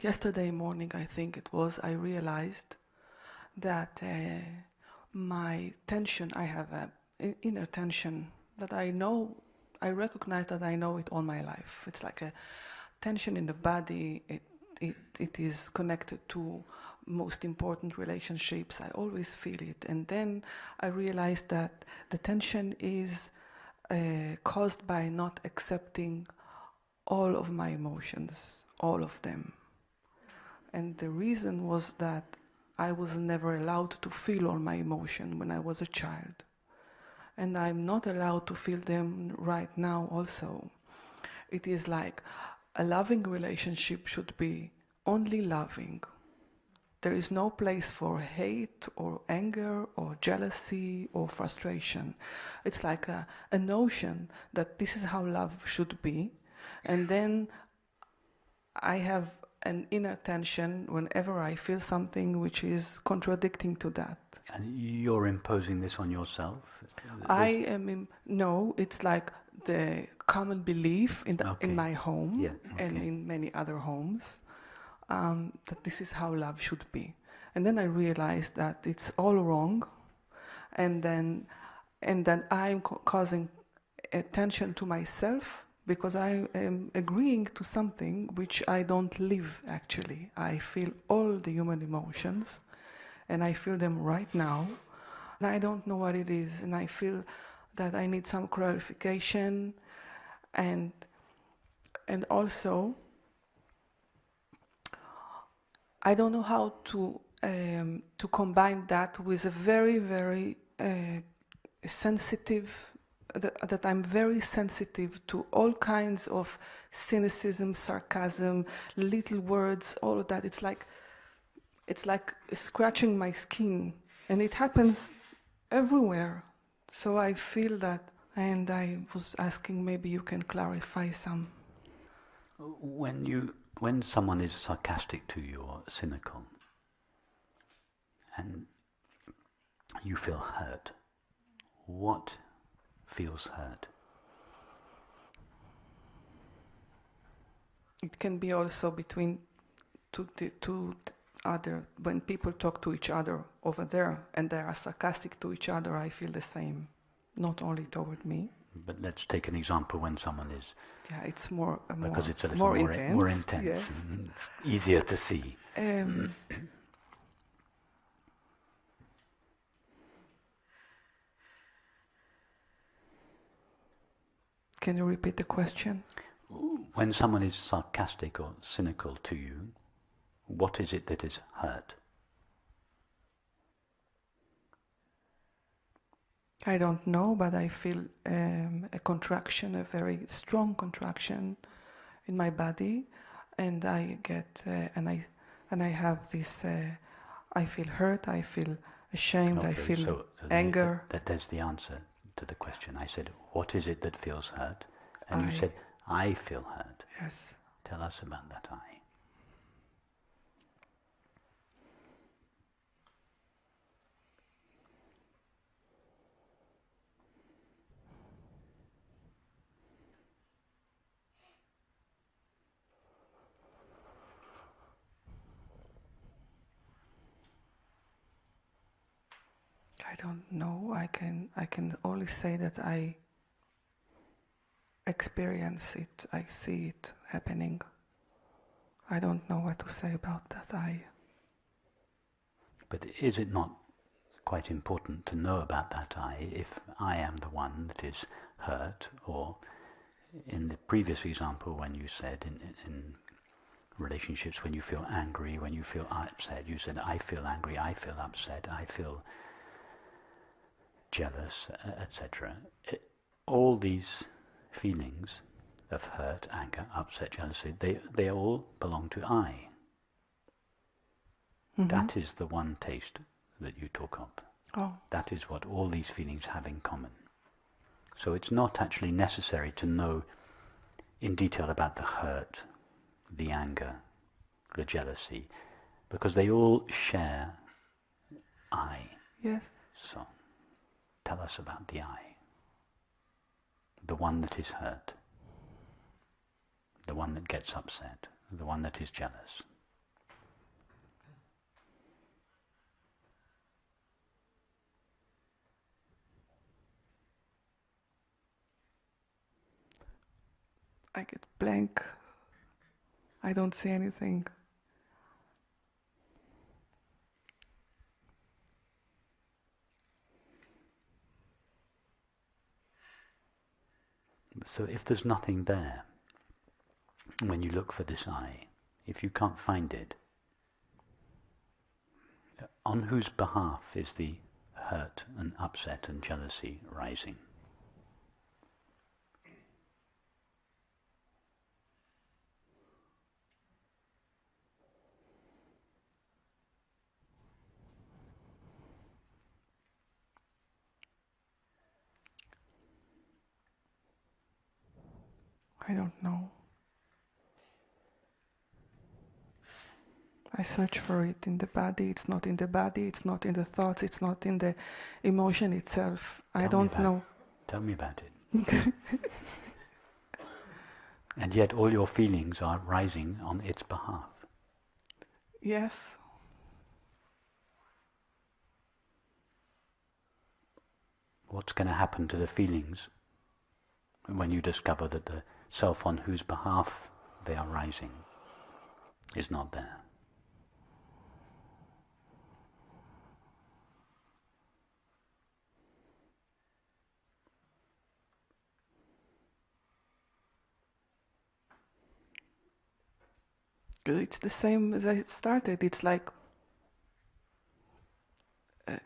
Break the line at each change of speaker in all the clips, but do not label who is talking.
yesterday morning, I think it was, I realized that my tension, I have an inner tension that I know, I recognize that I know it all my life. It's like a tension in the body. It is connected to most important relationships. I always feel it. And then I realized that the tension is caused by not accepting all of my emotions, all of them. And the reason was that I was never allowed to feel all my emotion when I was a child. And I'm not allowed to feel them right now also. It is like a loving relationship should be only loving. There is no place for hate or anger or jealousy or frustration. It's like a notion that this is how love should be. And then I have an inner tension whenever I feel something which is contradicting to that.
And you're imposing this on yourself?
No, it's like the common belief in my home and in many other homes, that this is how love should be. And then I realized that it's all wrong, and then I'm causing attention to myself because I am agreeing to something which I don't live actually. I feel all the human emotions, and I feel them right now, and I don't know what it is, and I feel that I need some clarification, and also I don't know how to combine that with a very, very sensitive, that I'm very sensitive to all kinds of cynicism, sarcasm, little words, all of that. It's like scratching my skin, and it happens everywhere. So I feel that, and I was asking maybe you can clarify some.
When someone is sarcastic to you or cynical, and you feel hurt, what feels hurt?
It can be also between two other, when people talk to each other over there and they are sarcastic to each other, I feel the same, not only toward me.
But let's take an example when someone is...
Yeah, it's more
because it's a little more intense. More intense.
Yes.
It's easier to see.
Can you repeat the question?
When someone is sarcastic or cynical to you, what is it that is hurt?
I don't know, but I feel a contraction, a very strong contraction in my body, and I get and I have this. I feel hurt. I feel ashamed. I feel
so
anger.
That's the answer to the question. I said, "What is it that feels hurt?" And you said, "I feel hurt."
Yes.
Tell us about that I.
I don't know. I can only say that I experience it. I see it happening. I don't know what to say about that.
But is it not quite important to know about that I, if I am the one that is hurt? Or in the previous example, when you said in relationships, when you feel angry, when you feel upset, you said, I feel angry, I feel upset, I feel jealous, etc. All these feelings of hurt, anger, upset, jealousy, they all belong to I. Mm-hmm. That is the one taste that you talk of.
Oh.
That is what all these feelings have in common. So it's not actually necessary to know in detail about the hurt, the anger, the jealousy, because they all share I.
Yes.
So, tell us about the I. The one that is hurt. The one that gets upset. the one that is jealous.
I get blank. I don't see anything.
So if there's nothing there, when you look for this I, if you can't find it, on whose behalf is the hurt and upset and jealousy rising?
I don't know. I search for it in the body. It's not in the body. It's not in the thoughts. It's not in the emotion itself. I don't know.
Tell me about it. And yet all your feelings are rising on its behalf.
Yes.
What's going to happen to the feelings when you discover that the self on whose behalf they are rising is not there?
It's the same as I started. It's like, I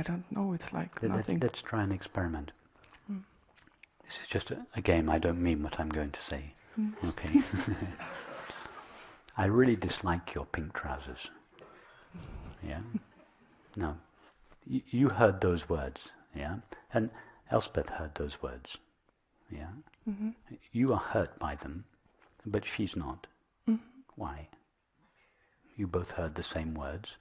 don't know, it's like nothing.
Let's try an experiment. This is just a game. I don't mean what I'm going to say. Okay. I really dislike your pink trousers. Yeah? No. You heard those words, yeah? And Elspeth heard those words, yeah? Mm-hmm. You are hurt by them, but she's not. Mm-hmm. Why? You both heard the same words.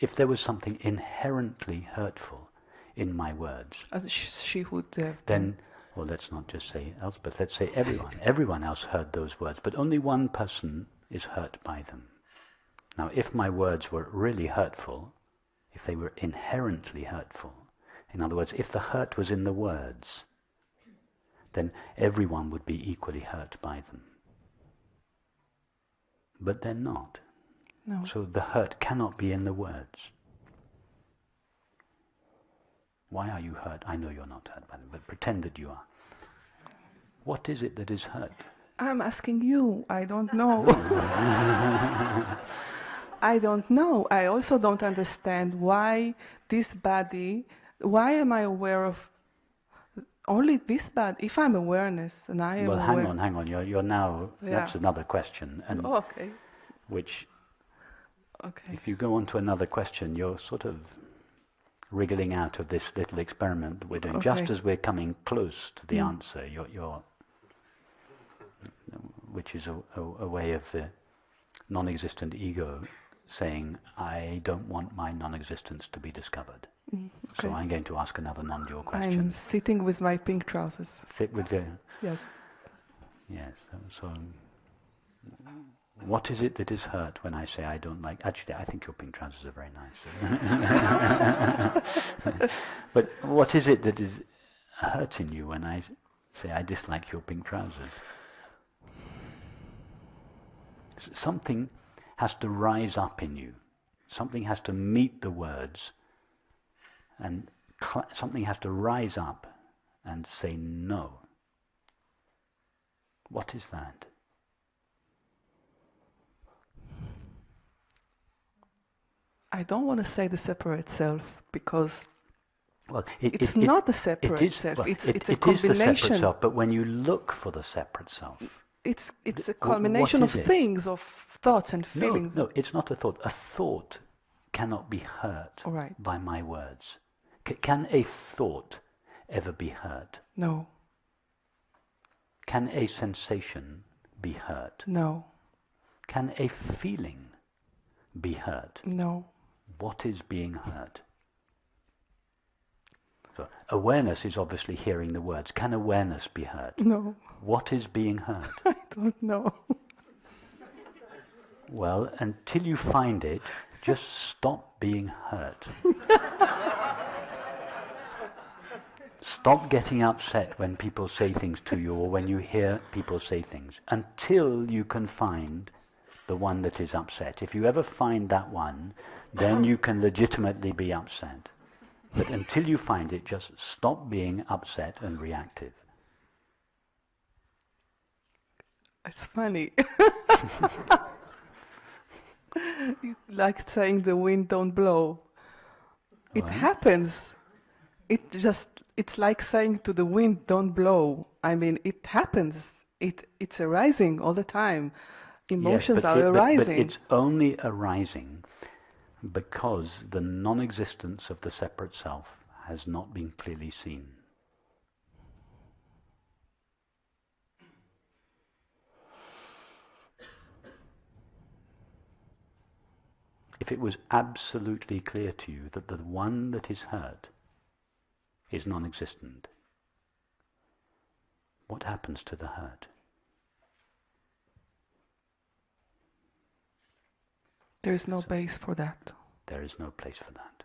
If there was something inherently hurtful in my words,
as she would have
then, well, let's not just say Elspeth, let's say everyone. Everyone else heard those words, but only one person is hurt by them. Now, if my words were really hurtful, if they were inherently hurtful, in other words, if the hurt was in the words, then everyone would be equally hurt by them. But they're not.
No.
So the hurt cannot be in the words. Why are you hurt? I know you're not hurt by them, but pretend that you are. What is it that is hurt?
I'm asking you. I don't know. I don't know. I also don't understand why this body, why am I aware of only this body? If I'm awareness and I am
well,
aware...
hang on. You're now, that's another question. And
okay.
Which,
okay.
If you go on to another question, you're sort of wriggling out of this little experiment we're doing. Okay. Just as we're coming close to the answer, you're which is a way of the non-existent ego saying, I don't want my non-existence to be discovered. Okay. So I'm going to ask another non-dual question.
I'm sitting with my pink trousers.
Sit with the...
Yes.
Yes, so what is it that is hurt when I say I don't like... Actually, I think your pink trousers are very nice. But what is it that is hurting you when I say I dislike your pink trousers? Something has to rise up in you. Something has to meet the words, and something has to rise up and say no. What is that?
I don't want to say the separate self because it's not the separate self.
Well,
it's a combination.
It is the separate self, but when you look for the separate self,
it's a culmination of things, of thoughts and feelings.
No, it's not a thought. A thought cannot be hurt
right.
by my words. Can a thought ever be hurt?
No.
Can a sensation be hurt?
No.
Can a feeling be hurt?
No.
What is being hurt? So Awareness is obviously hearing the words. Can awareness be heard?
No.
What is being heard?
I don't know.
Well, until you find it, just stop being heard. Stop getting upset when people say things to you or when you hear people say things, until you can find the one that is upset. If you ever find that one, then you can legitimately be upset. But until you find it, just stop being upset and reactive.
It's funny. You like saying the wind don't blow. It happens. It's like saying to the wind don't blow. I mean, it happens. It's arising all the time. Emotions are arising.
But it's only arising because the non-existence of the separate self has not been clearly seen. If it was absolutely clear to you that the one that is heard is non-existent, what happens to the heard?
There is no base for that.
There is no place for that.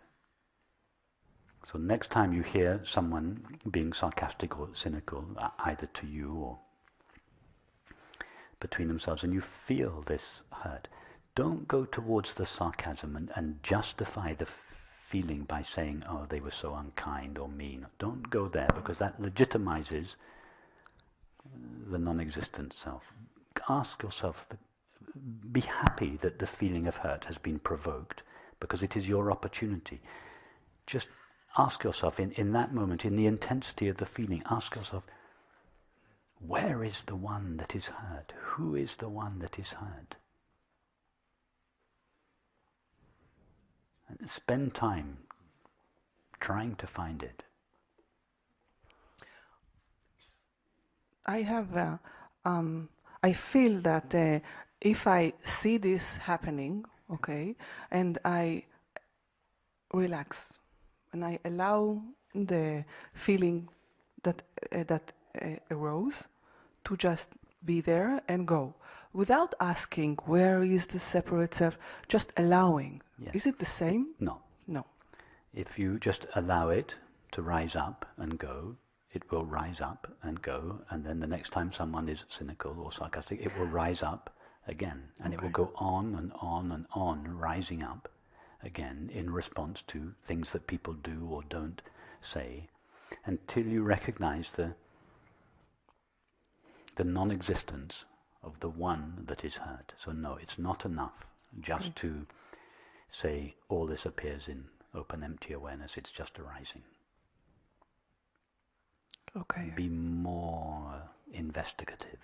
So next time you hear someone being sarcastic or cynical, either to you or between themselves, and you feel this hurt, don't go towards the sarcasm and justify the feeling by saying, oh, they were so unkind or mean. Don't go there, because that legitimizes the non-existent self. Ask yourself, be happy that the feeling of hurt has been provoked, because it is your opportunity. Just ask yourself, in that moment, in the intensity of the feeling, ask yourself, where is the one that is heard? Who is the one that is heard? And spend time trying to find it.
I have, I feel that if I see this happening, okay, and I relax, and I allow the feeling that arose to just be there and go, without asking where is the separate self, just allowing.
Yes.
Is it the same?
No.
No.
If you just allow it to rise up and go, it will rise up and go, and then the next time someone is cynical or sarcastic, it will rise up again, and it will go on and on and on, rising up again in response to things that people do or don't say, until you recognize the non-existence of the one that is heard. So no, it's not enough just to say all this appears in open, empty awareness. It's just arising.
Okay.
Be more investigative.